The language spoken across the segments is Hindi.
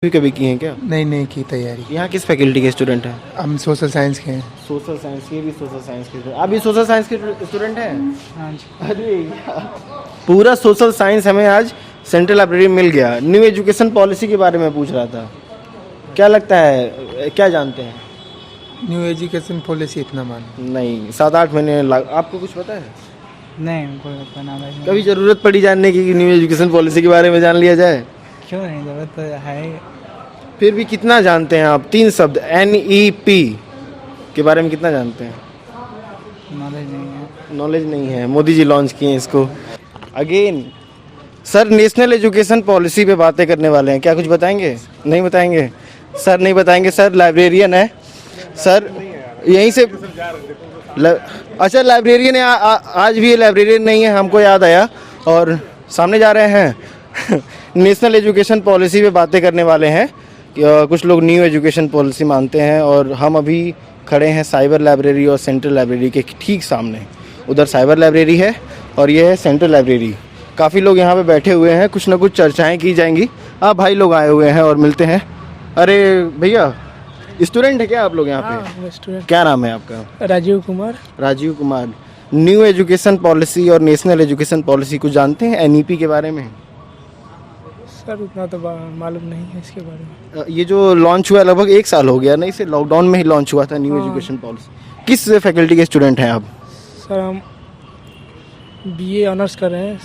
भी कभी की हैं क्या? नहीं की तैयारी। यहाँ किस फैकल्टी के स्टूडेंट हैं? हम सोशल साइंस के हैं। सोशल साइंस के भी सोशल साइंस के आप भी सोशल साइंस के स्टूडेंट हैं? हाँ जी। अरे पूरा सोशल साइंस हमें आज सेंट्रल लाइब्रेरी मिल गया। न्यू एजुकेशन पॉलिसी के बारे में पूछ रहा था, क्या लगता है, क्या जानते हैं? न्यू एजुकेशन पॉलिसी इतना मान नहीं, 7-8 महीने आपको कुछ पता है? नहीं, हमको पता नहीं। कभी ज़रूरत पड़ी जानने की कि न्यू एजुकेशन पॉलिसी के बारे में जान लिया जाए? क्यों नहीं, जरूरत तो है। फिर भी कितना जानते हैं आप? 3 शब्द NEP के बारे में कितना जानते हैं? नॉलेज नहीं है। नॉलेज नहीं है। मोदी जी लॉन्च किए हैं इसको। Again sir, national education policy पे बातें करने वाले हैं, क्या कुछ बताएंगे? नहीं बताएंगे सर, नहीं बताएंगे सर। लाइब्रेरियन है सर, यहीं से अच्छा लाइब्रेरियन है। आज भी ये लाइब्रेरियन नहीं है, हमको याद आया। और सामने जा रहे हैं नेशनल एजुकेशन पॉलिसी पे बातें करने वाले हैं। कुछ लोग न्यू एजुकेशन पॉलिसी मानते हैं और हम अभी खड़े हैं साइबर लाइब्रेरी और सेंट्रल लाइब्रेरी के ठीक सामने। उधर साइबर लाइब्रेरी है और ये है सेंट्रल लाइब्रेरी। काफ़ी लोग यहाँ पे बैठे हुए हैं, कुछ ना कुछ चर्चाएं की जाएंगी। भाई लोग आए हुए हैं और मिलते हैं। अरे भैया, स्टूडेंट है क्या आप लोग यहाँ पे? स्टूडेंट। क्या नाम है आपका? Rajiv Kumar. Rajiv Kumar. New education policy और नेशनल एजुकेशन पॉलिसी कुछ जानते हैं NEP के बारे में? सर उतना तो मालूम नहीं है इसके बारे में। ये जो लॉन्च हुआ लगभग 1 साल हो गया ना, इसे लॉकडाउन में ही लॉन्च हुआ था न्यू एजुकेशन पॉलिसी। किस फैकल्टी के स्टूडेंट हैं आप? सर हम BA ऑनर्स कर रहे हैं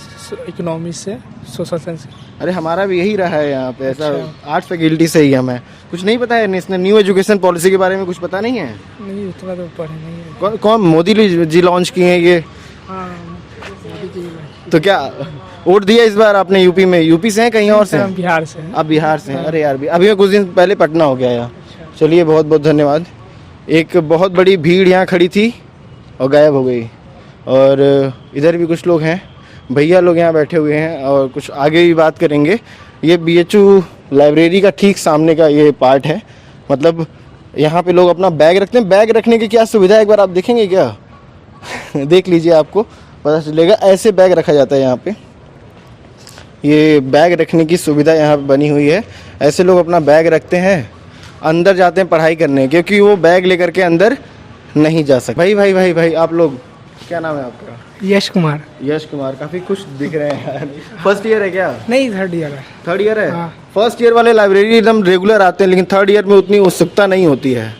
इकोनॉमिक्स से, सोशल साइंस। अरे हमारा भी यही रहा है यहाँ पे, ऐसा अच्छा। 8 फैकल्टी से ही हमें कुछ नहीं पता है। नेशनल न्यू एजुकेशन पॉलिसी के बारे में कुछ पता नहीं है? नहीं, उतना तो पढ़े नहीं है। कौन मोदी जी लॉन्च किए हैं ये? हाँ। तो क्या वोट दिया इस बार आपने? यूपी में? यूपी से हैं कहीं और से? हम बिहार से हैं। आप बिहार से हैं? अरे यार, अभी मैं कुछ दिन पहले पटना हो गया यार। चलिए, बहुत बहुत धन्यवाद। एक बहुत बड़ी भीड़ यहाँ खड़ी थी और गायब हो गई। और इधर भी कुछ लोग हैं, भैया लोग यहाँ बैठे हुए हैं और कुछ आगे भी बात करेंगे। ये BHU लाइब्रेरी का ठीक सामने का ये पार्ट है। मतलब यहाँ पे लोग अपना बैग रखते हैं। बैग रखने की क्या सुविधा है, एक बार आप देखेंगे क्या? देख लीजिए, आपको पता चलेगा। ऐसे बैग रखा जाता है यहाँ पे। ये बैग रखने की सुविधा यहाँ पे बनी हुई है। ऐसे लोग अपना बैग रखते हैं, अंदर जाते हैं पढ़ाई करने, क्योंकि वो बैग लेकर के अंदर नहीं जा सकते। भाई भाई भाई भाई, आप लोग, क्या नाम है आपका? यश कुमार। यश कुमार। काफ़ी खुश दिख रहे हैं यार। फर्स्ट ईयर है क्या? नहीं, 3rd ईयर है। 3rd ईयर है? हाँ। फर्स्ट ईयर वाले लाइब्रेरी एकदम रेगुलर आते हैं, लेकिन 3rd ईयर में उतनी उत्सुकता नहीं होती है।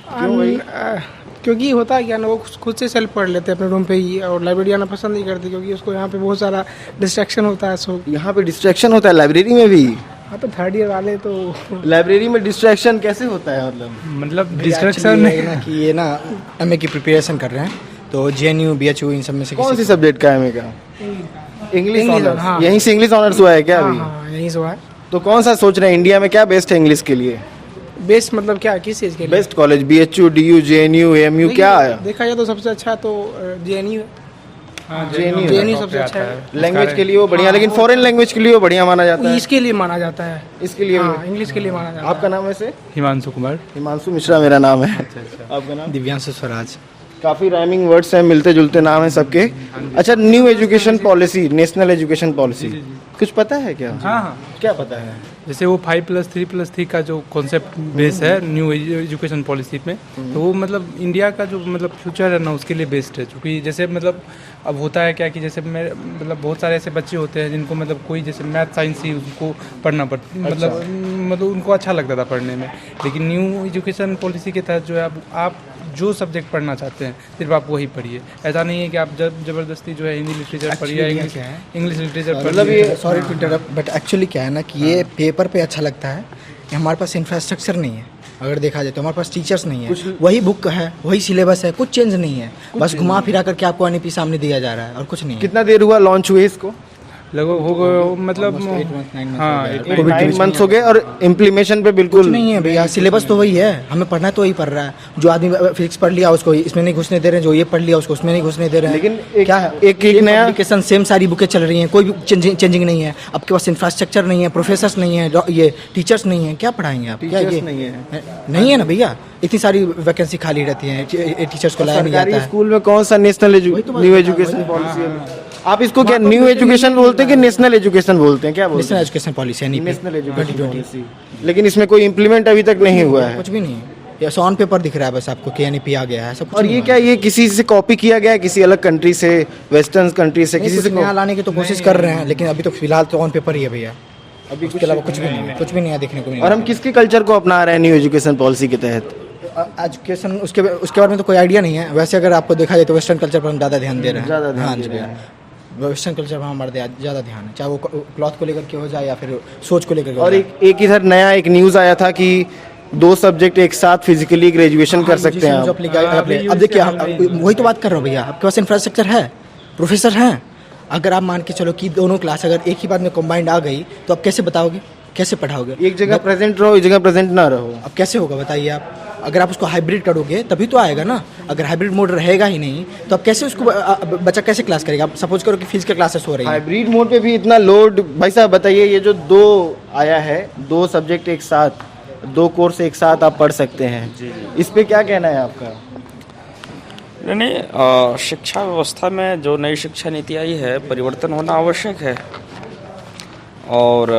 क्यों भाई? क्योंकि होता है क्या ना, वो खुद से सेल्फ पढ़ लेते हैं अपने रूम पे ही, और लाइब्रेरी आना पसंद नहीं करते क्योंकि उसको यहाँ पे बहुत सारा डिस्ट्रैक्शन होता है। सो यहाँ पे डिस्ट्रैक्शन होता है लाइब्रेरी में भी? हाँ, तो 3rd ईयर वाले तो लाइब्रेरी में डिस्ट्रैक्शन कैसे होता है? मतलब डिस्ट्रैक्शन है ना कि ये ना MA की प्रिपरेशन कर रहे हैं, तो JNU BHU इन सब में से कौन सी सब्जेक्ट का MA का? English honours. हाँ। यहीं से इंग्लिश ऑनर्स हुआ है क्या अभी? हाँ, यही से हुआ है। तो कौन सा सोच रहे हैं, इंडिया में क्या बेस्ट है इंग्लिश के लिए? बेस्ट मतलब क्या, किस चीज़ के लिए? Best college BHU, DU, JNU, AMU क्या आया? देखा जाए तो सबसे अच्छा तो JNU JNU सबसे अच्छा है। लैंग्वेज के लिए वो बढ़िया, लेकिन फॉरेन लैंग्वेज के लिए वो बढ़िया माना जाता है। इसके लिए माना जाता है। इसके लिए हाँ, इंग्लिश के लिए माना जाता है। आपका नाम वैसे? हिमांशु कुमार। हिमांशु मिश्रा मेरा नाम है। आपका नाम? दिव्यांशु स्वराज। काफ़ी राइमिंग वर्ड्स हैं, मिलते जुलते नाम हैं सबके। अच्छा, new education policy, national education policy, कुछ पता है क्या? हाँ, क्या पता है? जैसे वो 5+3+3 का जो कॉन्सेप्ट बेस है न्यू एजुकेशन पॉलिसी में, तो वो मतलब इंडिया का जो मतलब फ्यूचर है ना, उसके लिए बेस्ट है। क्योंकि जैसे मतलब अब होता है क्या कि जैसे मेरे मतलब बहुत सारे ऐसे बच्चे होते हैं जिनको मतलब कोई जैसे मैथ साइंस ही उनको पढ़ना पड़ता, मतलब उनको अच्छा लगता था पढ़ने में। लेकिन न्यू एजुकेशन पॉलिसी के तहत जो है, अब आप जो सब्जेक्ट पढ़ना चाहते हैं सिर्फ आप वही पढ़िए। ऐसा नहीं है कि आप जबरदस्ती जो है हिंदी लिटरेचर पढ़िए, इंग्लिश लिटरेचर पढ़िए। मतलब ये sorry to interrupt, but actually क्या है ना कि ये पेपर पे अच्छा लगता है कि हमारे पास इंफ्रास्ट्रक्चर नहीं है। अगर देखा जाए तो हमारे पास टीचर्स नहीं है, वही बुक है, वही सिलेबस है, कुछ चेंज नहीं है। बस घुमा फिरा करके आपको NEP सामने दिया जा रहा है और कुछ नहीं है। कितना देर हुआ लॉन्च हुए इसको? लगभग हो गए मतलब 9 मंथ्स हो गए और इम्प्लीमेशन पे बिल्कुल कुछ नहीं है भैया। सिलेबस तो वही है, हमें पढ़ना है तो वही पढ़ रहा है। जो आदमी फिजिक्स पढ़ लिया उसको इसमें नहीं घुसने दे रहे हैं, जो ये पढ़ लिया उसको उसमें नहीं घुसने दे रहे हैं। लेकिन क्या है, एक नया एप्लीकेशन सेम सारी बुकें चल रही हैं, कोई भी चेंजिंग नहीं है। आपके पास इंफ्रास्ट्रक्चर नहीं है, प्रोफेसर्स नहीं है, ये टीचर्स नहीं है, क्या पढ़ाएंगे आप? क्या ये नहीं है? नहीं है ना भैया। इतनी सारी वैकेंसी खाली रहती है, टीचर्स को लाया नहीं जाता सरकारी है। स्कूल में कौन सा नेशनल न्यू एजुकेशन पॉलिसी है? आप इसको क्या न्यू एजुकेशन बोलते हैं कि नेशनल एजुकेशन बोलते हैं, क्या बोलते नेशनल हैं? एजुकेशन पॉलिसी है, नेशनल एजुकेशन पॉलिसी, लेकिन इसमें कोई इम्प्लीमेंट अभी तक नहीं हुआ है। कुछ भी नहीं है, ये ऑन पेपर दिख रहा है बस आपको कि NEP आ गया है, सब कुछ और नहीं ये हुआ क्या, ये किसी से कॉपी किया गया है, किसी अलग कंट्री से, वेस्टर्न कंट्री से, है। किसी नहीं, से कुछ नया लाने की तो कोशिश कर रहे हैं, लेकिन अभी तो फिलहाल तो ऑन पेपर ही है भैया, अभी उसके अलावा कुछ भी नहीं है, कुछ भी नहीं है देखने को नहीं। और हम किसके कल्चर को अपना रहे हैं न्यू एजुकेशन पॉलिसी के तहत? एजुकेशन उसके बारे में तो कोई आइडिया नहीं है। वैसे अगर आपको देखा जाए तो वेस्टर्न कल्चर पर हम ज़्यादा ध्यान दे रहे हैं। ज़्यादा ध्यान हाँ दे जी रहे भैया, वेस्टर्न कल्चर पर हमारा ज़्यादा ध्यान है, चाहे वो क्लॉथ को लेकर के हो जाए या फिर सोच को लेकर के हो और जाए। एक इधर नया एक न्यूज़ आया था कि 2 सब्जेक्ट एक साथ फिजिकली ग्रेजुएशन कर सकते हैं आप। अब देखिए, वही तो बात कर रहा हूँ भैया, आपके पास इंफ्रास्ट्रक्चर है, प्रोफेसर हैं, अगर आप मान के चलो कि दोनों क्लास अगर एक ही बात में कंबाइंड आ गई तो आप कैसे बताओगे, कैसे पढ़ाओगे? एक जगह प्रेजेंट रहो, एक जगह प्रेजेंट ना रहो। अब कैसे होगा बताइए आप? अगर आप उसको हाइब्रिड करोगे तभी तो आएगा ना। अगर हाइब्रिड मोड रहेगा ही नहीं तो आप कैसे उसको बच्चा कैसे क्लास करेगा? आप सपोज करो कि फिजिकल क्लासेस हो रही है, हाइब्रिड मोड पे भी इतना लोड, भाई साहब बताइए, ये जो 2 आया है, 2 सब्जेक्ट एक साथ, 2 कोर्स एक साथ आप पढ़ सकते हैं, इस पे क्या कहना है आपका? नहीं, शिक्षा व्यवस्था में जो नई शिक्षा नीति आई है, परिवर्तन होना आवश्यक है। और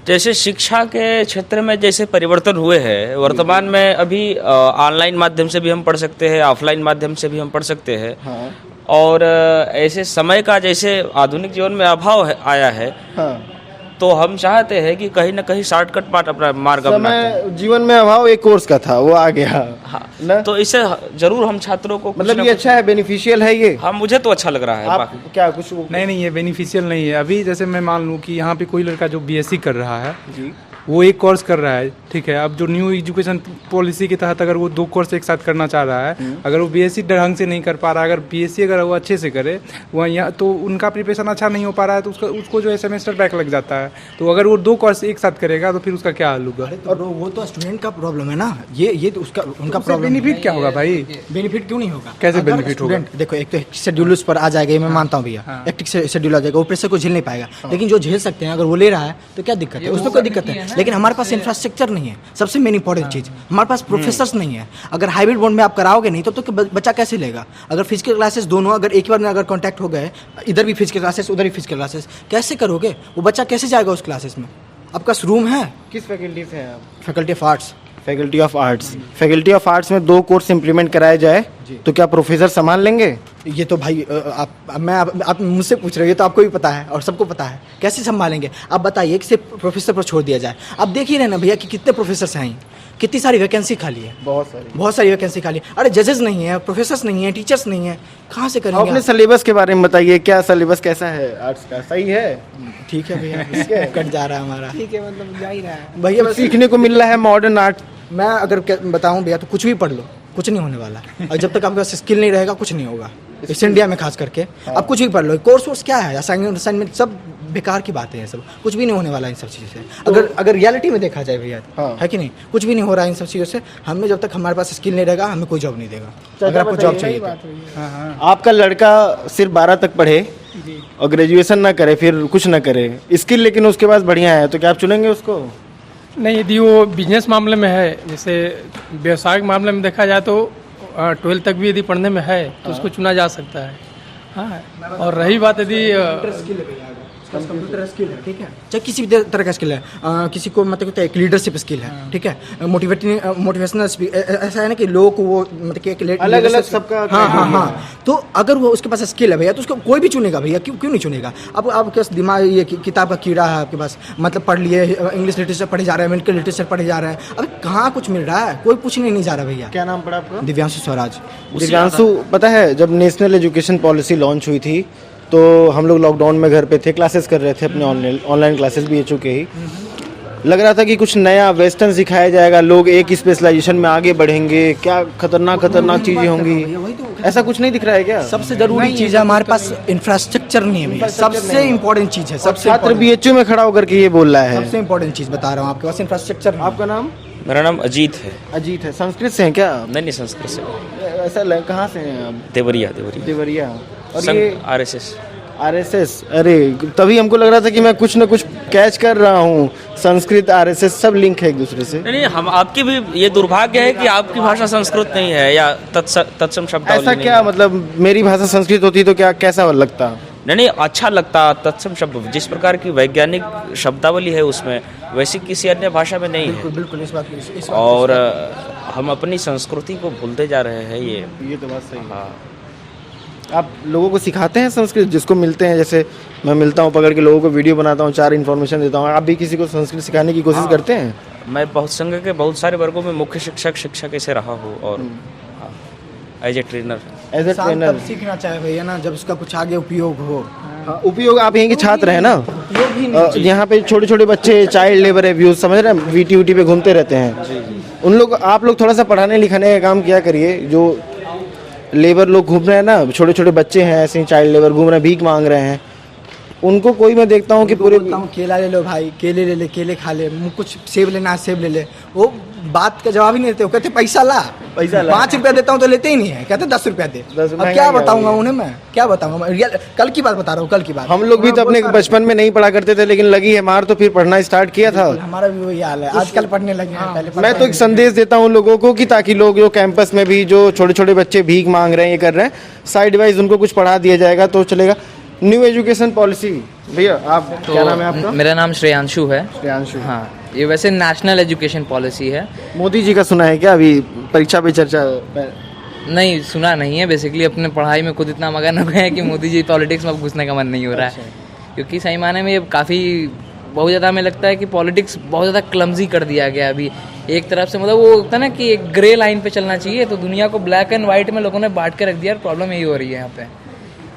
जैसे शिक्षा के क्षेत्र में जैसे परिवर्तन हुए हैं, वर्तमान में अभी ऑनलाइन माध्यम से भी हम पढ़ सकते हैं, ऑफलाइन माध्यम से भी हम पढ़ सकते हैं। हाँ। और ऐसे समय का जैसे आधुनिक जीवन में अभाव आया है, हाँ। तो हम चाहते हैं कि कहीं ना कहीं शॉर्टकट पार्ट अपना मार्ग अपनाते हैं। समय जीवन में अभाव एक कोर्स का था, वो आ गया। हाँ, ना? तो इससे जरूर हम छात्रों को कुछ मतलब ना ये कुछ- अच्छा है, बेनिफिशियल है ये? हाँ, मुझे तो अच्छा लग रहा है। आप बाकी क्या कुछ नहीं, ये बेनिफिशियल नहीं है। अभी जैसे मैं मान लूँ कि यहाँ पे कोई लड़का जो BSc कर रहा है, जी। वो एक कोर्स कर रहा है, ठीक है। अब जो न्यू एजुकेशन पॉलिसी के तहत अगर वो 2 कोर्स एक साथ करना चाह रहा है, अगर वो BSc ढंग से नहीं कर पा रहा, अगर BSc अगर वो अच्छे से करे, वो यहाँ तो उनका प्रिपरेशन अच्छा नहीं हो पा रहा है, तो उसको जो है सेमेस्टर बैक लग जाता है। तो अगर वो 2 कोर्स एक साथ करेगा तो फिर उसका क्या हाल होगा? और वो तो स्टूडेंट का प्रॉब्लम है ना, ये तो उसका उनका उससे प्रॉब्लम। बेनिफिट क्या होगा भाई? बेनिफिट क्यों नहीं होगा? कैसे अगर benefit होगा? student- देखो, एक तो शेड्यूल पर आ जाएगा, ये मैं मानता हूँ भैया, एक शेड्यूल आ जाएगा, वो प्रेशर को झेल नहीं पाएगा। लेकिन जो झेल सकते हैं, अगर वो ले रहा है तो क्या दिक्कत है? उसमें कोई दिक्कत है। लेकिन हमारे पास इंफ्रास्ट्रक्चर नहीं है, सबसे मेन इंपॉर्टेंट चीज, हमारे पास प्रोफेसर्स नहीं है। अगर हाइब्रिड मोड में आप कराओगे नहीं तो बच्चा कैसे लेगा? अगर फिजिकल क्लासेस दोनों अगर एक ही बार में अगर कांटेक्ट हो गए, इधर भी फिजिकल क्लासेस उधर भी फिजिकल क्लासेस, कैसे करोगे? वो बच्चा कैसे जाएगा उस क्लासेस में? आपका रूम है? किस फैकल्टी से हैं आप? Faculty of arts. Faculty of arts. Faculty of arts में 2 कोर्स इंप्लीमेंट कराया जाए तो क्या प्रोफेसर संभाल लेंगे? ये तो भाई आप मुझसे पूछ रहे हो, ये तो आपको भी पता है और सबको पता है, कैसे संभालेंगे? आप बताइए कि सिर्फ प्रोफेसर पर छोड़ दिया जाए। आप देख ही रहे ना भैया कि कितने प्रोफेसर हैं, कितनी सारी वैकेंसी खाली है, बहुत सारी वैकेंसी खाली है। अरे जजेस नहीं है, प्रोफेसर्स नहीं है, टीचर्स नहीं है, कहाँ से करेंगे अपने आप? सिलेबस के बारे में बताइए, क्या सिलेबस कैसा है आर्ट्स का? सही है? ठीक है भैया, कट जा रहा है हमारा ठीक है, मतलब जा ही रहा है। भैया। बस सीखने को मिल रहा है मॉडर्न आर्ट। मैं अगर बताऊं भैया तो कुछ भी पढ़ लो, कुछ नहीं होने वाला। और जब तक आपके पास स्किल नहीं रहेगा कुछ नहीं होगा, इस इंडिया में खास करके। आप कुछ भी पढ़ लो, कोर्स क्या है, असाइनमेंट सब बेकार की बातें हैं, सब कुछ भी नहीं होने वाला इन सब चीज़ों से। अगर रियलिटी में देखा जाए भैया, है कि नहीं, कुछ भी नहीं हो रहा है इन सब चीज़ों से। हमें जब तक हमारे पास स्किल नहीं रहेगा, हमें कोई जॉब नहीं देगा। अगर आपको जॉब चाहिए तो। आपका लड़का सिर्फ 12 तक पढ़े और ग्रेजुएशन ना करे, फिर कुछ ना करे, स्किल लेकिन उसके पास बढ़िया है, तो क्या आप चुनेंगे उसको? नहीं, यदि वो बिजनेस मामले में है, जैसे व्यवसायिक मामले में देखा जाए तो 12 तक भी यदि पढ़ने में है तो उसको चुना जा सकता है। हाँ, और रही बात यदि कंप्यूटर स्किल है, ठीक है, चाहे किसी भी तरह का स्किल है, किसी को मतलब एक लीडरशिप स्किल है, ठीक है, मोटिवेशनल ऐसा है ना कि लोगों को वो मतलब कि एक अलग-अलग सबका। हाँ। तो अगर वो उसके पास स्किल है भैया तो उसको कोई भी चुनेगा भैया, क्यों नहीं चुनेगा? अब आपके पास दिमाग ये किताब का कीड़ा है आपके पास, मतलब पढ़ लिए, इंग्लिश लिटरेचर पढ़े जा रहे हैं, मेडिकल लिटरेचर पढ़े जा रहे हैं, अब कहाँ कुछ मिल रहा है? कोई पूछने नहीं जा रहा भैया। क्या नाम पड़ा आपका? दिव्यांशु स्वराज। दिव्यांशु, पता है जब नेशनल एजुकेशन पॉलिसी लॉन्च हुई थी तो हम लोग लॉकडाउन में घर पे थे, क्लासेस कर रहे थे अपने, ऑनलाइन क्लासेस भी हो चुके ही। लग रहा था कि कुछ नया वेस्टर्न सिखाया जाएगा, लोग एक स्पेशलाइजेशन में आगे बढ़ेंगे, क्या खतरनाक चीजें होंगी। ऐसा कुछ नहीं दिख रहा है क्या? सबसे जरूरी चीज है हमारे पास इंफ्रास्ट्रक्चर नहीं है भैया, सबसे इंपॉर्टेंट चीज है। सबसे छात्र BHU में खड़ा होकर के ये बोल रहा है। सबसे इंपॉर्टेंट चीज बता रहा हूँ, आपके पास इंफ्रास्ट्रक्चर। आपका नाम? मेरा नाम अजीत है। अजीत है। संस्कृत से हैं क्या? नहीं, संस्कृत से। ऐसा कहाँ से हैं आप? देवरिया। देवरिया। और ये RSS आरएसएस, अरे तभी हमको लग रहा था कि मैं कुछ ना कुछ कैच कर रहा हूँ। संस्कृत आरएसएस सब लिंक है एक दूसरे से। नहीं नहीं, हम आपकी भी ये दुर्भाग्य है कि आपकी भाषा संस्कृत नहीं है या तत्सम शब्दावली ऐसा नहीं क्या है। मतलब मेरी भाषा संस्कृत होती तो क्या कैसा लगता? नहीं नहीं, अच्छा लगता। तत्सम शब्द जिस प्रकार की वैज्ञानिक शब्दावली है उसमें, वैसी किसी अन्य भाषा में नहीं है। बिल्कुल इस बात और हम अपनी संस्कृति को भूलते जा रहे हैं। ये तो बात सही है। हाँ, आप लोगों को सिखाते हैं संस्कृत? जिसको मिलते हैं, जैसे मैं मिलता हूँ, पकड़ के लोगों को वीडियो बनाता हूँ, 4 इन्फॉर्मेशन देता हूँ, आप भी किसी को संस्कृत सिखाने की कोशिश करते हैं? मैं बहुत संघ के बहुत सारे वर्गों में मुख्य शिक्षक ऐसे रहा हूँ और as a trainer. As a trainer तब सीखना चाहिए भैया ना, जब उसका कुछ आगे उपयोग हो। उपयोग। आप यहीं के छात्र हैं ना? यहाँ पे छोटे छोटे बच्चे चाइल्ड लेबर अब्यूज समझ रहे हैं, वीटी पे घूमते रहते हैं। उन लोग, आप लोग थोड़ा सा पढ़ाने लिखाने का काम किया करिए। जो लेबर लोग घूम रहे हैं ना, छोटे छोटे बच्चे हैं ऐसे ही चाइल्ड लेबर घूम रहे हैं, भीख मांग रहे हैं, उनको कोई मैं देखता हूँ कि पूरे केला ले लो भाई, केले ले ले, केले खा ले, कुछ सेब लेना है सेब ले ले, वो बात का जवाब ही नहीं देते। वो कहते पैसा ला, 5 रुपया देता हूँ तो लेते ही नहीं है, कहते 10 रुपया दे। अब क्या बताऊंगा उन्हें, मैं क्या बताऊंगा? मैं कल की बात बता रहा हूँ, कल की बात। हम लोग भी तो अपने बचपन में नहीं पढ़ा करते थे, लेकिन लगी है मार तो फिर पढ़ना स्टार्ट किया था। हमारा भी वही हाल है, आजकल पढ़ने लगे हैं, पहले मैं तो एक संदेश देता हूँ लोगों को कि ताकि लोग जो कैंपस में भी जो छोटे छोटे बच्चे भीख मांग रहे हैं, ये कर रहे हैं, साइड वाइज उनको कुछ पढ़ा दिया जाएगा तो चलेगा। न्यू एजुकेशन पॉलिसी, भैया आप क्या नाम है आपका? मेरा नाम श्रेयांशु है। श्रेयांशु। हाँ, ये वैसे नेशनल एजुकेशन पॉलिसी है। मोदी जी का सुना है क्या? अभी परीक्षा पे चर्चा नहीं, सुना नहीं है। बेसिकली अपने पढ़ाई में खुद इतना मगन हो गए हैं कि मोदी जी पॉलिटिक्स में अब घुसने का मन नहीं हो रहा है। क्योंकि सही माने में ये काफ़ी बहुत ज़्यादा हमें लगता है कि पॉलिटिक्स बहुत ज़्यादा क्लमजी कर दिया गया अभी। एक तरफ से मतलब वो होता है ना कि एक ग्रे लाइन पे चलना चाहिए, तो दुनिया को ब्लैक एंड वाइट में लोगों ने बांट के रख दिया। प्रॉब्लम यही हो रही है यहाँ पे,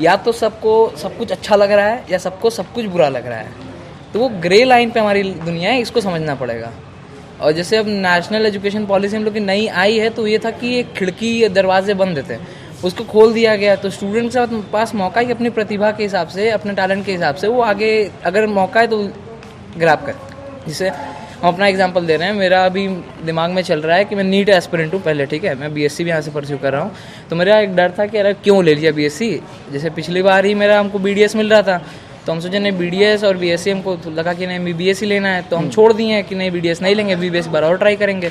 या तो सबको सब कुछ अच्छा लग रहा है या सबको सब कुछ बुरा लग रहा है। तो वो ग्रे लाइन पे हमारी दुनिया है, इसको समझना पड़ेगा। और जैसे अब नेशनल एजुकेशन पॉलिसी हम लोग की नई आई है, तो ये था कि एक खिड़की दरवाजे बंद थे, उसको खोल दिया गया। तो स्टूडेंट्स के पास मौका है अपनी प्रतिभा के हिसाब से, अपने टैलेंट के हिसाब से वो आगे अगर मौका है तो ग्रैब कर। जैसे हम अपना एग्जांपल दे रहे हैं, मेरा अभी दिमाग में चल रहा है कि मैं नीट एस्पिरेंट हूँ पहले, ठीक है, मैं बीएससी भी यहाँ से परस्यू कर रहा हूँ। तो मेरा एक डर था कि अरे क्यों ले लिया बीएससी। जैसे पिछली बार ही हमको बीडीएस मिल रहा था, तो हम सोचे नहीं बीडीएस और बीएससी, हमको लगा कि नहीं बीबीएस ही लेना है, तो हम छोड़ दिए कि नहीं बीडीएस नहीं लेंगे, बीबीएस बार और ट्राई करेंगे।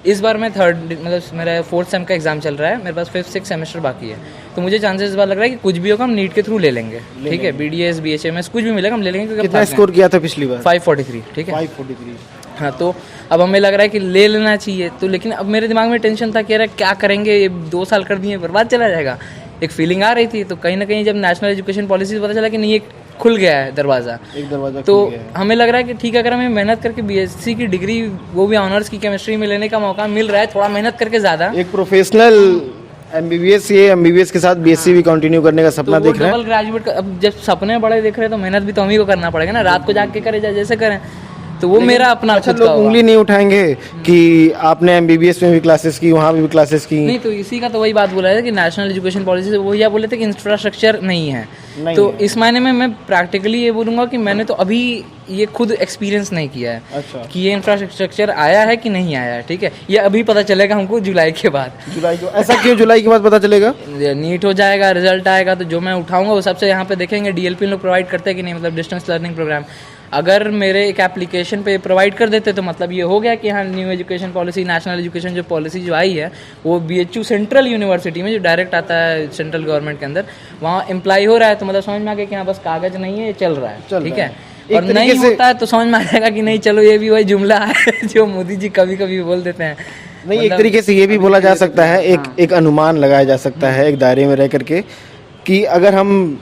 इस बार मैं मेरा 4th सेम का एग्जाम चल रहा है, मेरे पास 5th 6th सेमेस्टर बाकी है, तो मुझे चांसेस इस बार लग रहा है कि कुछ भी होगा हम नीट के थ्रू ले लेंगे, ठीक है, बीडीएस बीएचएमएस कुछ भी मिलेगा हम ले लेंगे। कितना स्कोर किया था पिछली बार? 543, ठीक है 543। हाँ, तो अब हमें लग रहा है कि ले लेना चाहिए। तो लेकिन अब मेरे दिमाग में टेंशन था कि यार क्या करेंगे, ये 2 साल कर दिए बर्बाद चला जाएगा, एक फीलिंग आ रही थी। तो कहीं ना कहीं जब नेशनल एजुकेशन पॉलिसी से पता चला कि नहीं ये खुल गया है दरवाज़ा, एक दरवाजा तो खुल गया है। हमें लग रहा है कि ठीक है, अगर हमें मेहनत करके बीएससी की डिग्री वो भी ऑनर्स की केमिस्ट्री में लेने का मौका मिल रहा है, थोड़ा मेहनत करके ज़्यादा, एक प्रोफेशनल एमबीबीएस, ये एमबीबीएस के साथ बीएससी भी कंटिन्यू करने का सपना तो देख रहे हैं। डबल ग्रेजुएट का अब जब सपने बड़े देख रहे हैं तो मेहनत भी तो हम ही को करना पड़ेगा ना, रात को जाग के करें जैसे करें, तो वो मेरा अपना अच्छा, खुद का लोग होगा। उंगली नहीं उठाएंगे कि आपने एमबीबीएस में भी क्लासेस की, वहाँ भी क्लासेस की। नहीं, तो इसी का तो वही बात बोला है कि नेशनल एजुकेशन पॉलिसी से वो यह बोले थे कि इंफ्रास्ट्रक्चर नहीं है। तो इस मायने में मैं प्रैक्टिकली ये बोलूँगा कि मैंने तो अभी ये खुद एक्सपीरियंस नहीं किया है। अच्छा। कि ये इंफ्रास्ट्रक्चर आया है कि नहीं आया है, ठीक है, ये अभी पता चलेगा हमको जुलाई के बाद। जुलाई को? ऐसा क्यों जुलाई के बाद पता चलेगा? नीट हो जाएगा, रिजल्ट आएगा, तो जो मैं उठाऊंगा वो सबसे यहाँ पे देखेंगे डीएलपी लोग प्रोवाइड करते हैं कि नहीं, मतलब डिस्टेंस लर्निंग प्रोग्राम। अगर मेरे एक एप्लीकेशन पे प्रोवाइड कर देते तो मतलब ये हो गया कि हाँ new education policy, national education जो पॉलिसी जो आई है वो बीएचयू सेंट्रल यूनिवर्सिटी में जो डायरेक्ट आता है सेंट्रल गवर्नमेंट के अंदर, वहाँ अप्लाई हो रहा है, तो मतलब समझ में आ गया कि हाँ बस कागज नहीं है, ये चल रहा है, ठीक है। और नहीं होता है तो समझ में आ जाएगा कि नहीं चलो ये भी वही जुमला है जो मोदी जी कभी कभी बोल देते हैं। नहीं, एक तरीके से ये भी बोला जा सकता है, एक अनुमान लगाया जा सकता है एक दायरे में रह करके कि अगर हम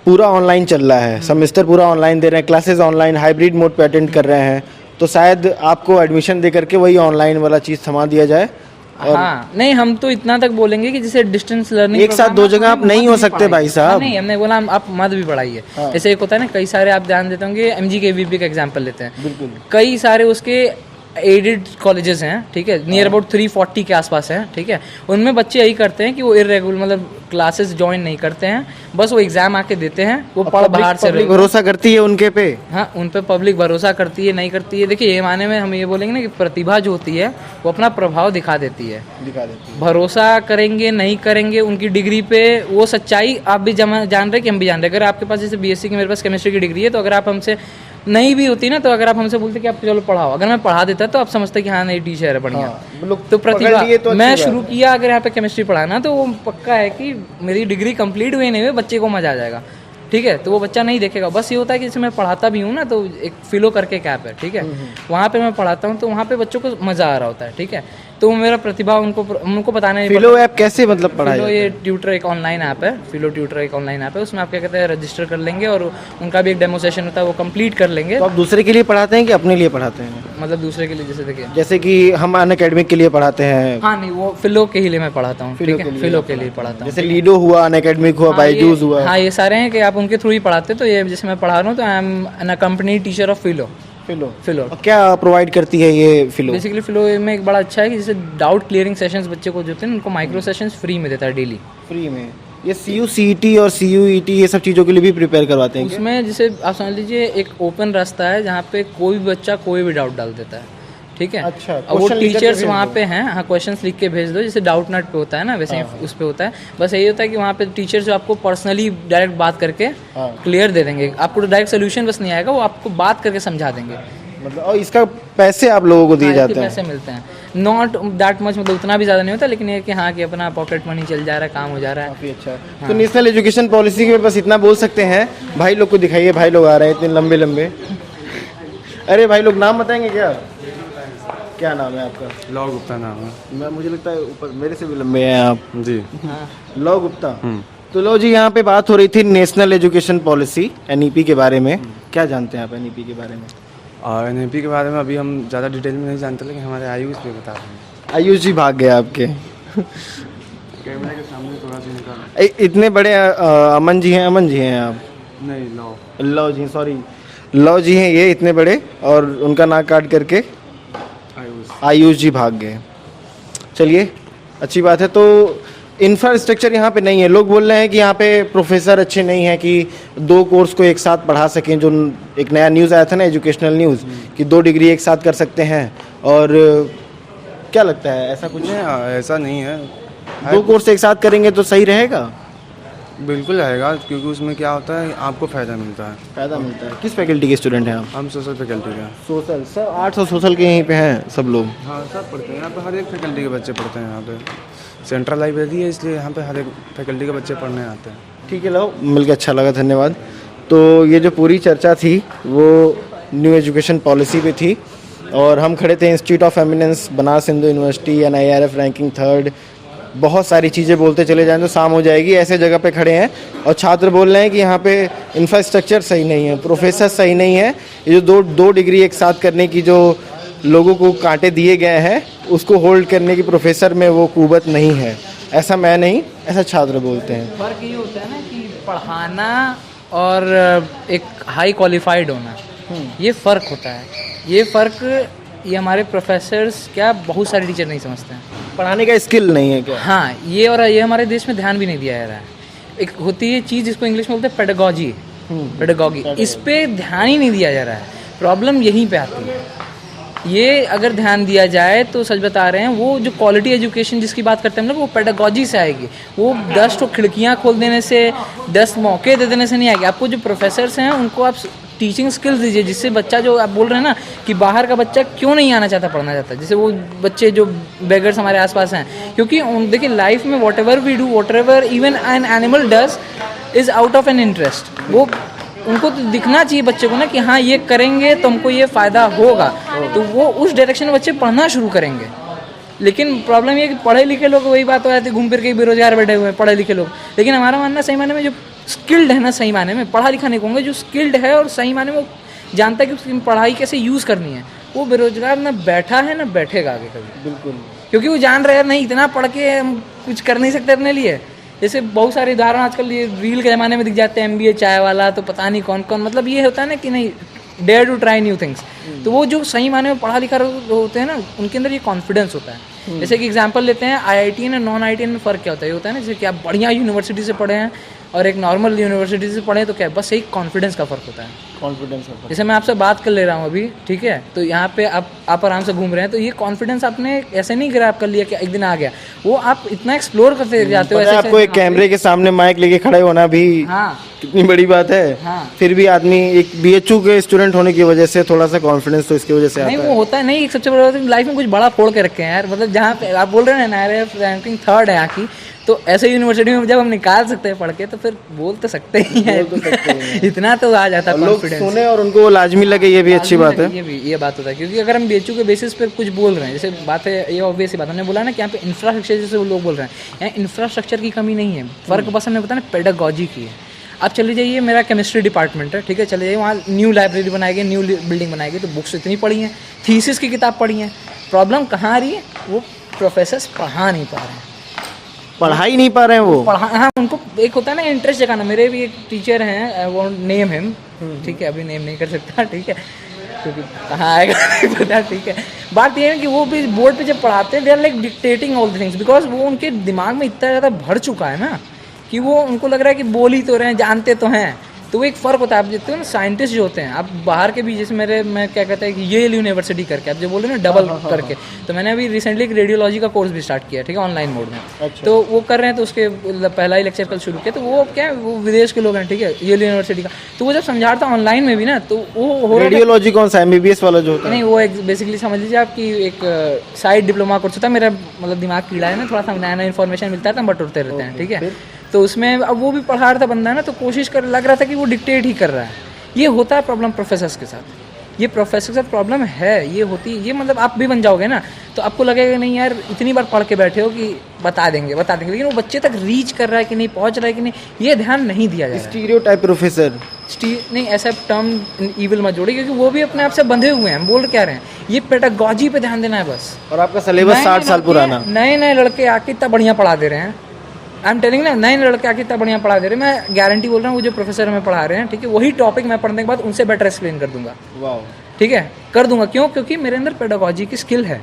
पूरा ऑनलाइन चल रहा है, सेमेस्टर पूरा ऑनलाइन दे रहे हैं, क्लासेस ऑनलाइन हाइब्रिड मोड पे अटेंड कर रहे हैं, तो शायद आपको एडमिशन दे करके वही ऑनलाइन वाला चीज़ थमा दिया जाए। और हाँ, नहीं हम तो इतना तक बोलेंगे कि जैसे डिस्टेंस लर्निंग एक साथ 2 जगह आप नहीं हो सकते भाई साहब। नहीं, हमने बोला आप मत भी पढ़ाइए। जैसे एक होता है ना, कई सारे आप ध्यान देते होंगे, MGKVP का एग्जांपल लेते हैं, बिल्कुल कई सारे उसके एडेड कॉलेजेस हैं, ठीक है, नियर अबाउट 340 के आसपास हैं, ठीक है, उनमें बच्चे यही करते हैं कि वो इरेगुलर मतलब क्लासेस ज्वाइन नहीं करते हैं, बस वो एग्ज़ाम आके देते हैं, वो पढ़ बाहर से पब्लिक भरोसा करती है उनके पे। हाँ, उन पे पब्लिक भरोसा करती है नहीं करती है। देखिए, ये माने में हम ये बोलेंगे ना कि प्रतिभा जो होती है वो अपना प्रभाव दिखा देती है। भरोसा करेंगे नहीं करेंगे उनकी डिग्री पे, वो सच्चाई आप भी जान रहे कि हम भी जान रहे। अगर आपके पास जैसे बीएससी की मेरे पास केमिस्ट्री की डिग्री है, तो अगर आप हमसे नहीं भी होती ना, तो अगर आप हमसे बोलते कि आप चलो पढ़ाओ, अगर मैं पढ़ा देता तो आप समझते कि हाँ नहीं टीचर है बढ़िया। तो प्रतिभा मैं शुरू किया अगर यहाँ पे केमिस्ट्री पढ़ाना, तो वो पक्का है कि मेरी डिग्री कंप्लीट हुई नहीं हुई, बच्चे को मजा आ जाएगा, ठीक है। तो वो बच्चा नहीं देखेगा। बस ये होता है कि जैसे मैं पढ़ाता भी हूँ ना, तो एक फिलो करके कैप है, ठीक है, वहाँ पे मैं पढ़ाता हूँ, तो वहाँ पे बच्चों को मजा आ रहा होता है, ठीक है। तो मेरा प्रतिभा उनको बताने फिलो ऐप कैसे मतलब पढ़ाया? फिलो ये ट्यूटर एक ऑनलाइन ऐप है, फिलो ट्यूटर एक ऑनलाइन ऐप है, उसमें आप क्या कहते हैं रजिस्टर कर लेंगे और उनका भी एक डेमो सेशन होता है, वो कंप्लीट कर लेंगे। तो आप दूसरे के लिए पढ़ाते हैं कि अपने लिए पढ़ाते हैं? मतलब दूसरे के लिए, जैसे देखिए, जैसे कि हम अनअकैडमिक के लिए पढ़ाते हैं। हाँ नहीं, वो फिलो के लिए मैं पढ़ाता हूँ, ठीक है, फिलो के लिए पढ़ाता हूँ। जैसे लीडो हुआ, अनअकैडमिक हुआ, बायजूस हुआ। हाँ, ये सारे हैं कि आप उनके थ्रू ही पढ़ाते। तो ये जैसे मैं पढ़ा रहा हूँ, तो I am an accompanied teacher of philo. और क्या प्रोवाइड करती है ये फिलो? बेसिकली फिलो में एक बड़ा अच्छा है कि जैसे डाउट क्लियरिंग सेशंस बच्चे को जो होते हैं उनको माइक्रो सेशंस फ्री में देता है डेली। फ्री में? ये CUCET और CUET ये सब चीज़ों के लिए भी प्रिपेयर करवाते हैं? उसमें जैसे आप समझ लीजिए एक ओपन रास्ता है जहाँ पे कोई भी बच्चा कोई भी डाउट डाल देता है, ठीक है। अच्छा, अब वो टीचर्स वहाँ पे हैं, हाँ, क्वेश्चंस लिख के भेज दो, जैसे डाउट नट पे होता है ना, वैसे ही उस पे होता है। बस यही होता है कि वहाँ पे टीचर्स जो आपको पर्सनली डायरेक्ट बात करके क्लियर दे देंगे, आपको डायरेक्ट सोल्यूशन बस नहीं आएगा, वो आपको बात करके समझा देंगे। मतलब और इसका पैसे आप लोगों को दिए जाते हैं? पैसे मिलते हैं, नॉट दैट मच, मतलब उतना भी ज़्यादा नहीं होता, लेकिन ये कि हाँ कि अपना पॉकेट मनी चल जा रहा है, काम हो जा रहा है। काफ़ी अच्छा। तो नेशनल एजुकेशन पॉलिसी के बस इतना बोल सकते हैं। भाई लोग को दिखाइए, भाई लोग आ रहे हैं इतने लंबे लंबे। अरे भाई लोग, नाम बताएंगे क्या नाम है आपका? लव गुप्ता नाम है। मुझे लगता है ऊपर मेरे से भी लंबे हैं आप जी। लव गुप्ता। तो लो जी, यहाँ पे बात हो रही थी नेशनल एजुकेशन पॉलिसी NEP के बारे में। क्या जानते हैं आप NEP के बारे में? NEP के बारे में अभी हम ज़्यादा डिटेल में नहीं जानते, लेकिन हमारे आयुष पे बता रहे हैं। आयुष जी भाग गए आपके। कैमरे के सामने थोड़ा सा निकाल। इतने बड़े अमन जी हैं आप? नहीं, लव जी, सॉरी, लव जी हैं ये इतने बड़े, और उनका नाक काट करके आयुष जी भाग गए। चलिए, अच्छी बात है। तो इंफ्रास्ट्रक्चर यहाँ पे नहीं है। लोग बोल रहे हैं कि यहाँ पे प्रोफेसर अच्छे नहीं हैं कि 2 कोर्स को एक साथ पढ़ा सकें। जो एक नया न्यूज़ आया था ना, एजुकेशनल न्यूज़, कि 2 डिग्री एक साथ कर सकते हैं। और क्या लगता है, ऐसा कुछ? नहीं, ऐसा नहीं है। 2 कोर्स एक साथ करेंगे तो सही रहेगा? बिल्कुल रहेगा, क्योंकि उसमें क्या होता है, आपको फ़ायदा मिलता है। फ़ायदा मिलता है। किस फैकल्टी के स्टूडेंट हैं आप? हम सोशल फैकल्टी का। सोशल? सर, आर्ट्स और सोशल के यहीं पे हैं सब लोग? हाँ, सब पढ़ते हैं यहाँ पे, हर एक फैकल्टी के बच्चे पढ़ते हैं यहाँ पे। सेंट्रल लाइब्रेरी है, इसलिए यहाँ पे हर एक फैकल्टी के बच्चे पढ़ने आते हैं। ठीक है, लो, मिलकर अच्छा लगा, धन्यवाद। तो ये जो पूरी चर्चा थी वो न्यू एजुकेशन पॉलिसी पे थी, और हम खड़े थे institute of eminence Banaras Hindu university, NIRF ranking 3rd। बहुत सारी चीज़ें बोलते चले जाएं तो शाम हो जाएगी, ऐसे जगह पे खड़े हैं। और छात्र बोल रहे हैं कि यहाँ पे इंफ्रास्ट्रक्चर सही नहीं है, प्रोफेसर सही नहीं है। ये जो दो डिग्री एक साथ करने की जो लोगों को कांटे दिए गए हैं, उसको होल्ड करने की प्रोफेसर में वो कुवत नहीं है। ऐसा मैं नहीं, ऐसा छात्र बोलते हैं। फ़र्क ये होता है ना कि पढ़ाना और एक हाई क्वालिफाइड होना, ये फ़र्क होता है। ये फ़र्क ये हमारे प्रोफेसर्स क्या बहुत सारे टीचर नहीं समझते हैं। पढ़ाने का स्किल नहीं है क्या? हाँ, ये हमारे देश में ध्यान भी नहीं दिया जा रहा है। एक होती है चीज़ जिसको इंग्लिश में बोलते हैं पेडागॉजी, इस पे ध्यान ही नहीं दिया जा रहा है। प्रॉब्लम यहीं पे आती है। ये अगर ध्यान दिया जाए तो सच बता रहे हैं, वो जो क्वालिटी एजुकेशन जिसकी बात करते हैं हम लोग, वो पेडागॉजी से आएगी। वो 10 तो खिड़कियाँ खोल देने से, 10 मौके दे देने से नहीं आएगी। आपको जो प्रोफेसर्स हैं उनको आप टीचिंग स्किल्स दीजिए, जिससे बच्चा, जो आप बोल रहे हैं ना कि बाहर का बच्चा क्यों नहीं आना चाहता, पढ़ना चाहता, जैसे वो बच्चे जो बेगर्स हमारे आसपास हैं, क्योंकि देखिए लाइफ में whatever we do, whatever even an animal does is out of an interest. वो उनको तो दिखना चाहिए बच्चे को ना कि हाँ ये करेंगे तो हमको ये फ़ायदा होगा, तो वो उस डायरेक्शन में बच्चे पढ़ना शुरू करेंगे। लेकिन प्रॉब्लम ये कि पढ़े लिखे लोग, वही बात हो जाती है, घूम फिर के बेरोजगार बैठे हुए हैं पढ़े लिखे लोग। लेकिन हमारा मानना सही माने में जो स्किल्ड है ना, सही माने में, पढ़ा लिखा नहीं कहूँगा, जो स्किल्ड है और सही माने में वो जानता है कि उसकी पढ़ाई कैसे यूज़ करनी है, वो बेरोजगार ना बैठा है ना बैठेगा आगे कभी। बिल्कुल, क्योंकि वो जान रहे हैं नहीं इतना पढ़ के हम कुछ कर नहीं सकते अपने लिए। जैसे बहुत सारे उदाहरण आजकल ये रील के ज़माने में दिख जाते हैं, MBA चाय वाला, तो पता नहीं कौन कौन, मतलब ये होता है ना कि नहीं, dare to try new things. तो वो जो सही माने में पढ़ा लिखा होते हैं ना, उनके अंदर ये कॉन्फिडेंस होता है जैसे कि एग्जांपल लेते हैं, IITian और नॉन IITian में फ़र्क क्या होता है? ये होता है ना, जैसे कि आप बढ़िया यूनिवर्सिटी से पढ़े हैं और एक नॉर्मल यूनिवर्सिटी से पढ़े, तो क्या है, बस एक कॉन्फिडेंस का फ़र्क होता है। कॉन्फिडेंस जैसे मैं आपसे बात कर ले रहा हूँ अभी, ठीक है, तो यहाँ पे आप आराम से घूम रहे हैं, तो ये कॉन्फिडेंस आपने ऐसे नहीं ग्रैब कर लिया कि एक दिन आ गया, वो आप इतना एक्सप्लोर करते जाते हो। पता है आपको एक कैमरे के सामने माइक लेके खड़े होना भी हाँ कितनी बड़ी बात है। हाँ। फिर भी आदमी एक BHU के स्टूडेंट होने की वजह से थोड़ा सा कॉन्फिडेंस तो इसकी वजह से नहीं, आता वो होता है नहीं, एक सबसे बड़ा बात है, लाइफ में कुछ बड़ा फोड़ के रखे हैं यार। मतलब जहाँ पे आप बोल रहे हैं ना, रैंकिंग 3rd है यहाँ की, तो ऐसे यूनिवर्सिटी में जब हम निकाल सकते हैं पढ़ के, तो फिर बोल तो सकते ही हैं। इतना तो आ जाता है लोग कॉन्फिडेंस। सुने और उनको लाजमी लगे, ये भी अच्छी बात है। ये बात होता है, क्योंकि अगर हम BHU के बेसिस पे कुछ बोल रहे हैं, जैसे बात है, ये ऑब्वियस बात, हमने बोला ना कि यहाँ पे इंफ्रास्ट्रक्चर, जैसे वो लोग बोल रहे हैं, यहाँ इंफ्रास्ट्रक्चर की कमी नहीं है, फ़र्क बस हमने बताया ना पेडागॉजी की है। आप चले जाइए, मेरा केमिस्ट्री डिपार्टमेंट है, ठीक है, चले जाइए वहाँ, न्यू लाइब्रेरी बनाई गई, न्यू बिल्डिंग बनाई गई, तो बुक्स इतनी पढ़ी हैं, थीसिस की किताब पढ़ी हैं। प्रॉब्लम कहाँ आ रही है? वो प्रोफेसर्स पढ़ा नहीं पा रहे हैं, पढ़ाई नहीं पा रहे हैं वो। हाँ, उनको एक होता है ना इंटरेस्ट जगाना। मेरे भी एक टीचर हैं, वो नेम है, ठीक है, अभी नेम नहीं कर सकता, ठीक है, क्योंकि कहाँ आएगा नहीं पता, ठीक है। बात ये है कि वो भी बोर्ड पे जब पढ़ाते हैं, they are like dictating all the things, because वो उनके दिमाग में इतना ज़्यादा भर चुका है ना, कि वो उनको लग रहा है कि बोल ही तो रहे हैं, जानते तो हैं। तो वो एक फ़र्क होता है। आप देखते हो ना, साइंटिस्ट जो होते हैं, आप बाहर के भी, जैसे मैं क्या कहता है कि येल यूनिवर्सिटी करके, आप जो बोल रहे हैं ना डबल करके, तो मैंने अभी रिसेंटली एक रेडियोलॉजी का कोर्स भी स्टार्ट किया, ठीक है, ऑनलाइन मोड में। अच्छा। तो वो कर रहे हैं, तो उसके पहला ही लेक्चर कल शुरू किया, तो वो क्या है, वो विदेश के लोग हैं, ठीक है, येल यूनिवर्सिटी का, तो वो जब समझा रहा था ऑनलाइन में भी ना, तो वो हो रहा था। रेडियोलॉजी कौन सा, MBBS वाला जो होता है? नहीं, वो एक बेसिकली समझ लीजिए आपकी एक साइड डिप्लोमा कोर्स होता है। मेरा मतलब दिमाग कीड़ा है ना, थोड़ा सा नया नया इन्फॉर्मेशन मिलता है, तो हम बटोरते रहते हैं, ठीक है। तो उसमें अब वो भी पढ़ा रहा था बंदा ना, तो कोशिश कर लग रहा था कि वो डिक्टेट ही कर रहा है। ये होता है प्रॉब्लम प्रोफेसर्स के साथ, ये प्रोफेसर के साथ प्रॉब्लम है, ये होती है। ये मतलब आप भी बन जाओगे ना, तो आपको लगेगा नहीं यार, इतनी बार पढ़ के बैठे हो कि बता देंगे, लेकिन वो बच्चे तक रीच कर रहा है कि नहीं, पहुंच रहा है कि नहीं, ये ध्यान नहीं दिया जा रहा है। स्टीरियोटाइप प्रोफेसर नहीं, ऐसा टर्म इविल मत जोड़िए, क्योंकि वो भी अपने आप से बंधे हुए हैं। हम बोल क्या रहे हैं, ये पेडागॉजी पे ध्यान देना है बस। और आपका सिलेबस 60 साल पुराना। नए लड़के आके इतना बढ़िया पढ़ा दे रहे हैं, आई एम टेलिंग ना, नए लड़के आके इतना बढ़िया पढ़ा दे रहे हैं, मैं गारंटी बोल रहा हूँ, वो जो प्रोफेसर हमें पढ़ा रहे हैं, ठीक है, वही टॉपिक मैं पढ़ने के बाद उनसे बेटर एक्सप्लेन कर दूंगा। वाह, ठीक है, कर दूंगा। क्यों? क्योंकि मेरे अंदर पेडागॉजी की स्किल है,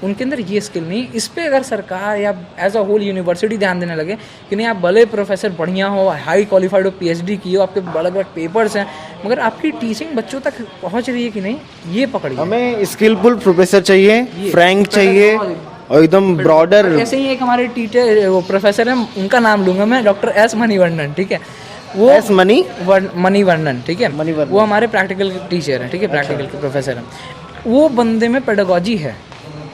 उनके अंदर ये स्किल नहीं। इस पे अगर सरकार या एज अ होल यूनिवर्सिटी ध्यान देने लगे कि नहीं, आप भले प्रोफेसर बढ़िया हो, हाई क्वालिफाइड हो, PhD की हो, आपके बड़े बड़े पेपर्स हैं, मगर आपकी टीचिंग बच्चों तक पहुंच रही है कि नहीं, ये पकड़िए। हमें स्किलफुल प्रोफेसर चाहिए, फ्रैंक चाहिए और एकदम ब्रॉडर। ऐसे ही एक हमारे टीचर, वो प्रोफेसर हैं, उनका नाम लूंगा मैं, डॉक्टर S मणिवन्नन, ठीक है, वो मणिवन्नन, ठीक है, वो हमारे प्रैक्टिकल टीचर हैं, ठीक है, प्रैक्टिकल के प्रोफेसर हैं। वो बंदे में पेडागॉजी है।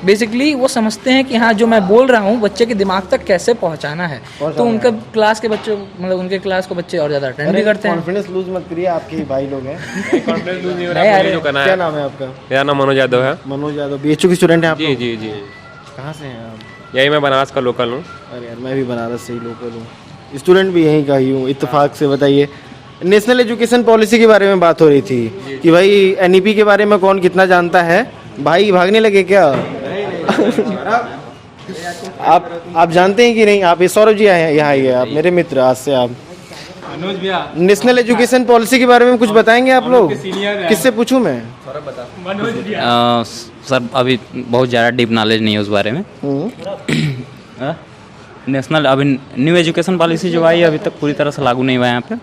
बेसिकली वो समझते हैं कि हाँ, जो मैं बोल रहा हूँ बच्चे के दिमाग तक कैसे पहुँचाना है, तो उनका क्लास के बच्चों, मतलब उनके क्लास को बच्चे और ज़्यादा अटेंड भी करते हैं। कॉन्फिडेंस लूज मत करिए, आपके ही भाई लोग हैं। कॉन्फिडेंस लूज नहीं हो रहा है, जो करना है। क्या नाम है आपका? मेरा नाम मनोज यादव है। मनोज यादव, BHU के स्टूडेंट हैं आप? जी जी जी। कहाँ से हैं आप? यही मैं बनारस का लोकल हूँ। अरे यार, मैं भी बनारस से ही लोकल हूँ, स्टूडेंट भी यहीं का ही हूँ इत्तेफाक से। बताइए, नेशनल एजुकेशन पॉलिसी के बारे में बात हो रही थी कि भाई NEP के बारे में कौन कितना जानता है। भाई भागने लगे क्या? आप जानते हैं कि नहीं? आप सौरभ जी आए यहाँ आइए, आप मेरे मित्र, आज से आप नेशनल एजुकेशन पॉलिसी के बारे में कुछ बताएंगे आप लोग? किससे पूछूं मैं? सर अभी बहुत ज़्यादा डीप नॉलेज नहीं है उस बारे में। नेशनल अभी न्यू एजुकेशन पॉलिसी जो आई अभी तक पूरी तरह से लागू नहीं हुआ है यहाँ पे,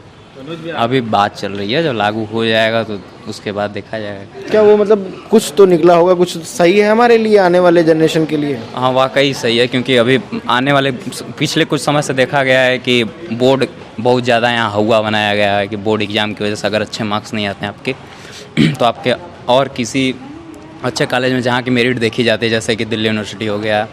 अभी बात चल रही है। जब लागू हो जाएगा तो उसके बाद देखा जाएगा। क्या वो मतलब कुछ तो निकला होगा, कुछ सही है हमारे लिए, आने वाले जनरेशन के लिए? हाँ, वाकई सही है, क्योंकि अभी आने वाले पिछले कुछ समय से देखा गया है कि बोर्ड बहुत ज़्यादा यहाँ हुआ बनाया गया है कि बोर्ड एग्ज़ाम की वजह से अगर अच्छे मार्क्स नहीं आते हैं आपके तो आपके और किसी अच्छे कॉलेज में जहाँ की मेरिट देखी जाती है, जैसे कि दिल्ली यूनिवर्सिटी हो गया,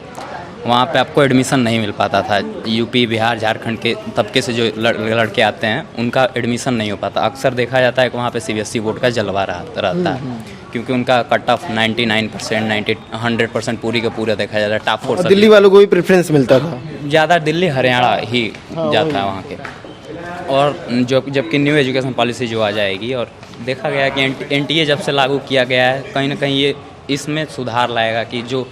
वहाँ पे आपको एडमिशन नहीं मिल पाता था। यूपी, बिहार, झारखंड के तबके से जो लड़के आते हैं उनका एडमिशन नहीं हो पाता। अक्सर देखा जाता है कि वहाँ पे CBSE बोर्ड का जलवा रहता है, क्योंकि उनका कट ऑफ 99%, 100% पूरी का पूरा देखा जाता है। टॉप 4 दिल्ली वालों को भी प्रेफरेंस मिलता था ज़्यादा, दिल्ली हरियाणा ही जाता है वहाँ के। और जबकि न्यू एजुकेशन पॉलिसी जो आ जाएगी, और देखा गया कि NTA जब से लागू किया गया है, कहीं ना कहीं ये इसमें सुधार लाएगा कि जो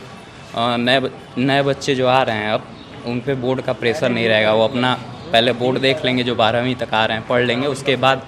नए बच्चे जो आ रहे हैं अब उन पे बोर्ड का प्रेशर नहीं रहेगा। वो अपना पहले बोर्ड देख लेंगे, जो 12वीं तक आ रहे हैं पढ़ लेंगे, उसके बाद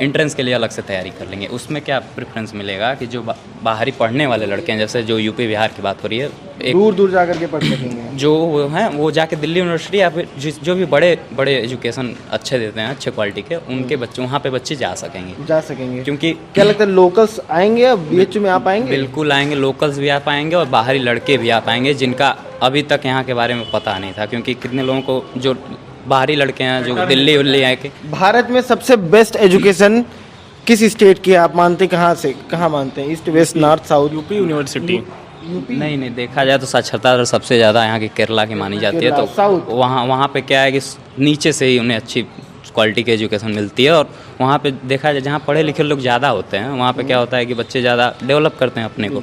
इंट्रेंस के लिए अलग से तैयारी कर लेंगे। उसमें क्या प्रेफरेंस मिलेगा कि जो बाहरी पढ़ने वाले लड़के हैं, जैसे जो यूपी बिहार की बात हो रही है, एक दूर दूर जा करके पढ़ सकेंगे। जो वो हैं वो जाके दिल्ली यूनिवर्सिटी या फिर जो भी बड़े बड़े एजुकेशन अच्छे देते हैं, अच्छे क्वालिटी के, उनके बच्चे वहाँ पे बच्चे जा सकेंगे। क्योंकि क्या लगता है लोकल्स आएंगे अब बीएचयू में आ पाएंगे? बिल्कुल आएंगे, लोकल्स भी आ पाएंगे और बाहरी लड़के भी आ पाएंगे जिनका अभी तक यहाँ के बारे में पता नहीं था। क्योंकि कितने लोगों को जो बाहरी लड़के हैं जो दिल्ली उल्ली आए के। भारत में सबसे बेस्ट एजुकेशन किस स्टेट की है आप मानते हैं? कहाँ मानते हैं? East, west, north, south? UP university. नहीं, देखा जाए तो साक्षरता दर सबसे ज़्यादा यहाँ की केरला की मानी जाती है। तो साउथ वहाँ पे क्या है कि नीचे से ही उन्हें अच्छी क्वालिटी की एजुकेशन मिलती है। और वहाँ पे देखा जाए जहाँ पढ़े लिखे लोग ज़्यादा होते हैं, वहाँ पे क्या होता है कि बच्चे ज़्यादा डेवलप करते हैं अपने को।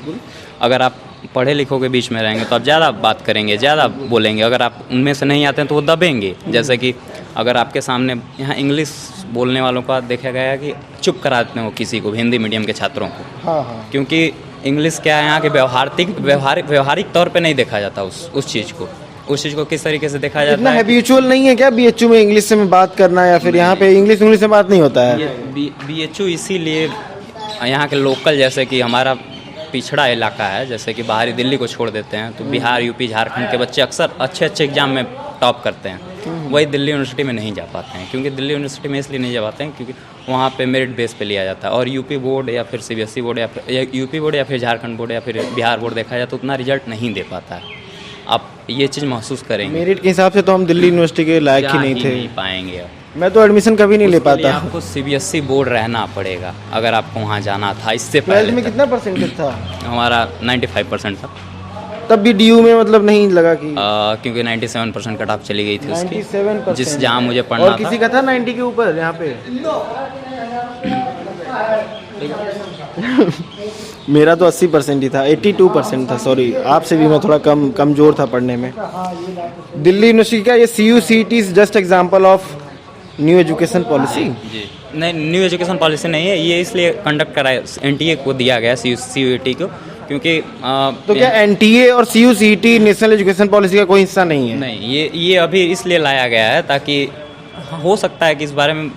अगर आप पढ़े लिखों के बीच में रहेंगे तो आप ज़्यादा बात करेंगे, ज़्यादा बोलेंगे। अगर आप उनमें से नहीं आते हैं तो वो दबेंगे। जैसे कि अगर आपके सामने यहाँ इंग्लिश बोलने वालों का देखा गया है कि चुप करा देते हैं वो किसी को, हिंदी मीडियम के छात्रों को। हाँ। क्योंकि इंग्लिश क्या है यहाँ के व्यवहारिक तौर पे नहीं देखा जाता उस चीज़ को। उस चीज़ को किस तरीके से देखा जाता इतना है? हैबिचुअल नहीं है क्या बीएचयू में इंग्लिश से में बात करना, या फिर यहाँ पे इंग्लिश से बात नहीं होता है? बीएचयू इसीलिए यहाँ के लोकल, जैसे कि हमारा पिछड़ा इलाका है, जैसे कि बाहरी दिल्ली को छोड़ देते हैं तो बिहार, यूपी, झारखंड के बच्चे अक्सर अच्छे एग्जाम में टॉप करते हैं। वही दिल्ली यूनिवर्सिटी में नहीं जा पाते हैं। क्योंकि दिल्ली यूनिवर्सिटी में इसलिए नहीं जा पाते हैं क्योंकि वहाँ पे मेरिट बेस पे लिया जाता है। और यूपी बोर्ड या फिर सीबीएसई बोर्ड या फिर यूपी बोर्ड या फिर झारखंड बोर्ड या फिर बिहार बोर्ड देखा जाए तो उतना रिजल्ट नहीं दे पाता है। आप ये चीज़ महसूस करेंगे। मेरिट के हिसाब से तो हम दिल्ली यूनिवर्सिटी के लायक ही नहीं थे। नहीं पाएंगे अब। मैं तो एडमिशन कभी नहीं ले उसके लिए पाता। आपको सीबीएसई बोर्ड रहना पड़ेगा अगर आपको वहाँ जाना था। इससे 12th पहले में कितना परसेंटेज था? हमारा 95% था। तब भी डीयू में मतलब नहीं लगा कि क्योंकि 97% कट ऑफ चली गई थी उसकी, 97%? जिस जहाँ मुझे पढ़ना और किसी का था 90 के ऊपर यहाँ पे? मेरा तो 80% ही था, 82% था। सॉरी, आपसे भी मैं थोड़ा कमजोर था पढ़ने में। दिल्ली यूनिवर्सिटी का ये CUCET is just example of new education policy? जी नहीं, न्यू एजुकेशन पॉलिसी नहीं है ये। इसलिए कंडक्ट करा NTA को दिया गया CUET को, क्योंकि तो क्या NTA और CUCET नेशनल एजुकेशन पॉलिसी का कोई हिस्सा नहीं है? नहीं, ये अभी इसलिए लाया गया है ताकि हो सकता है कि इस बारे में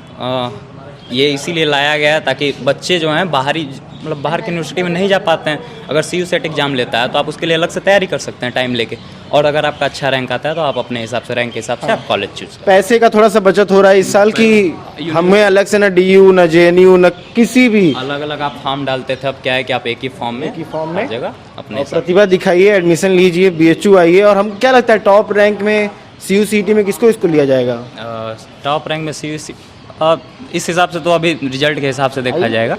ये इसीलिए लाया गया है ताकि बच्चे जो हैं बाहर की यूनिवर्सिटी में नहीं जा पाते हैं। अगर CUCET एग्जाम लेता है तो आप उसके लिए अलग से तैयारी कर सकते हैं टाइम लेके। और अगर आपका अच्छा रैंक आता है तो आप अपने हिसाब से रैंक के हिसाब से आप कॉलेज चूज। पैसे का थोड़ा सा बचत हो रहा है इस साल की हमें अलग से ना DU ना JNU ना किसी भी अलग अलग आप फॉर्म डालते थे। अब क्या है कि आप एक ही फॉर्म में जगह अपने प्रतिभा दिखाइए, एडमिशन लीजिए, BHU आइए। और हम क्या लगता है टॉप रैंक में CUCET में किसको लिया जाएगा? टॉप रैंक में इस हिसाब से तो अभी रिजल्ट के हिसाब से देखा जाएगा।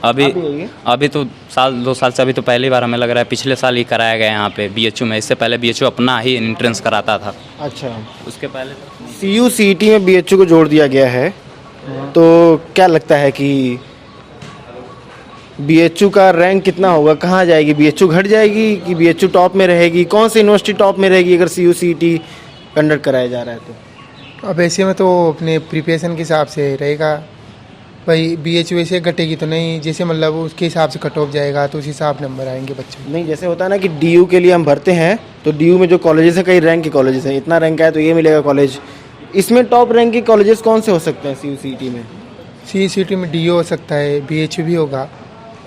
अभी तो साल 2 साल से अभी तो पहली बार हमें लग रहा है, पिछले साल ही कराया गया यहाँ पे BHU में। इससे पहले BHU अपना ही एंट्रेंस कराता था। अच्छा, उसके पहले CUCET में BHU को जोड़ दिया गया है। तो क्या लगता है कि BHU का रैंक कितना होगा? कहाँ जाएगी? BHU घट जाएगी कि BHU टॉप में रहेगी? कौन सी यूनिवर्सिटी टॉप में रहेगी अगर CUCET कंडक्ट कराया जा रहा है तो? अब ऐसे में तो अपने प्रिपरेशन के हिसाब से रहेगा भाई। BHU ऐसे घटेगी तो नहीं, जैसे मतलब उसके हिसाब से कट ऑफ जाएगा तो उस हिसाब से नंबर आएंगे बच्चों। नहीं, जैसे होता है ना कि DU के लिए हम भरते हैं तो DU में जो कॉलेजेस हैं कई रैंक के कॉलेजेस हैं, इतना रैंक आया तो ये मिलेगा कॉलेज। इसमें टॉप रैंक के कॉलेजेस कौन से हो सकते हैं CUCET में? CUCET में DU हो सकता है, BHU भी होगा।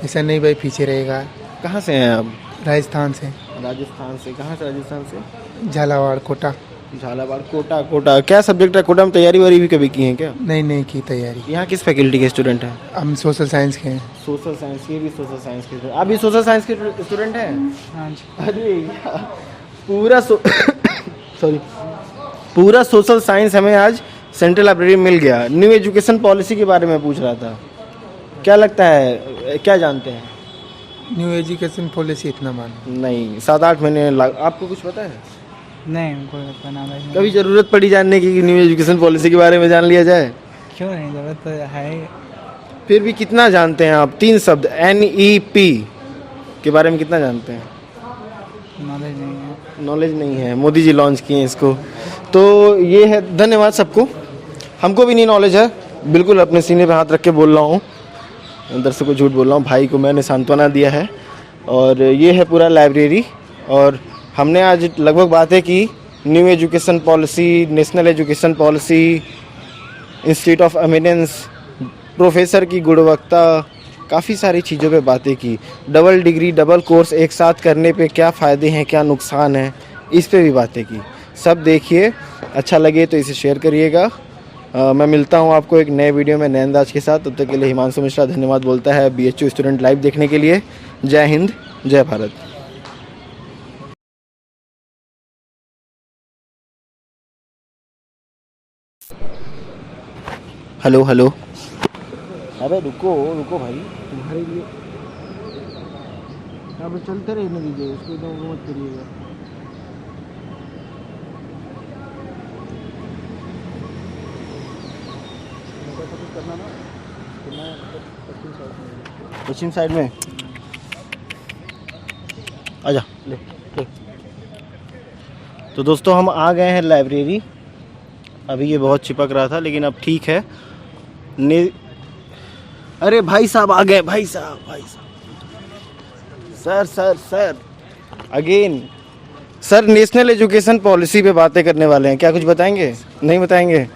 ऐसा नहीं भाई पीछे रहेगा। कहाँ से हैं आप? राजस्थान से। राजस्थान से? कहाँ से राजस्थान से? झालावाड़, कोटा। झालावाड़, कोटा। क्या सब्जेक्ट है कोटा में? तैयारी वारी भी कभी की है क्या? नहीं की तैयारी। यहाँ किस फैकल्टी के स्टूडेंट हैं? हम सोशल साइंस के हैं। Social science? ये भी सोशल साइंस के? आप भी सोशल साइंस के स्टूडेंट हैं? हाँ जी। अरे पूरा सोशल साइंस हमें आज सेंट्रल लाइब्रेरी में मिल गया। न्यू एजुकेशन पॉलिसी के बारे में पूछ रहा था, क्या लगता है, क्या जानते हैं? न्यू एजुकेशन पॉलिसी इतना नहीं, 7-8 महीने आपको कुछ पता है? नहीं, हमको पता ना भाई। कभी जरूरत पड़ी जानने की कि न्यू एजुकेशन पॉलिसी के बारे में जान लिया जाए? क्यों नहीं, जरूरत तो है। फिर भी कितना जानते हैं आप? 3 शब्द NEP के बारे में कितना जानते हैं? नॉलेज नहीं है। मोदी जी लॉन्च किए हैं इसको। तो ये है, धन्यवाद सबको। हमको भी नहीं नॉलेज है, बिल्कुल अपने सीने पे हाथ रख के बोल रहा हूँ, दर्शकों को झूठ बोल रहा हूँ। भाई को मैंने सांत्वना दिया है। और ये है पूरा लाइब्रेरी। और हमने आज लगभग बातें की new education policy, national education policy, institute of eminence, professor की गुणवत्ता, काफ़ी सारी चीज़ों पे बातें की। डबल डिग्री डबल कोर्स एक साथ करने पे क्या फ़ायदे हैं, क्या नुकसान है, इस पे भी बातें की। सब देखिए, अच्छा लगे तो इसे शेयर करिएगा। मैं मिलता हूँ आपको एक नए वीडियो में नए अंदाज के साथ। तब तक के लिए हिमांशु मिश्रा धन्यवाद बोलता है BHU स्टूडेंट लाइव देखने के लिए। जय हिंद, जय भारत। हेलो हेलो, अरे रुको रुको भाई, तुम्हारे लिए अब चलते रहने दीजिए उसको, एकदम मत करिएगा। करना ना, पश्चिम साइड में आजा, ले ले। तो दोस्तों हम आ गए हैं लाइब्रेरी। अभी ये बहुत चिपक रहा था लेकिन अब ठीक है। अरे भाई साहब आ गए, भाई साहब sir sir sir again sir, national education policy पे बातें करने वाले हैं। क्या कुछ बताएंगे? नहीं बताएंगे?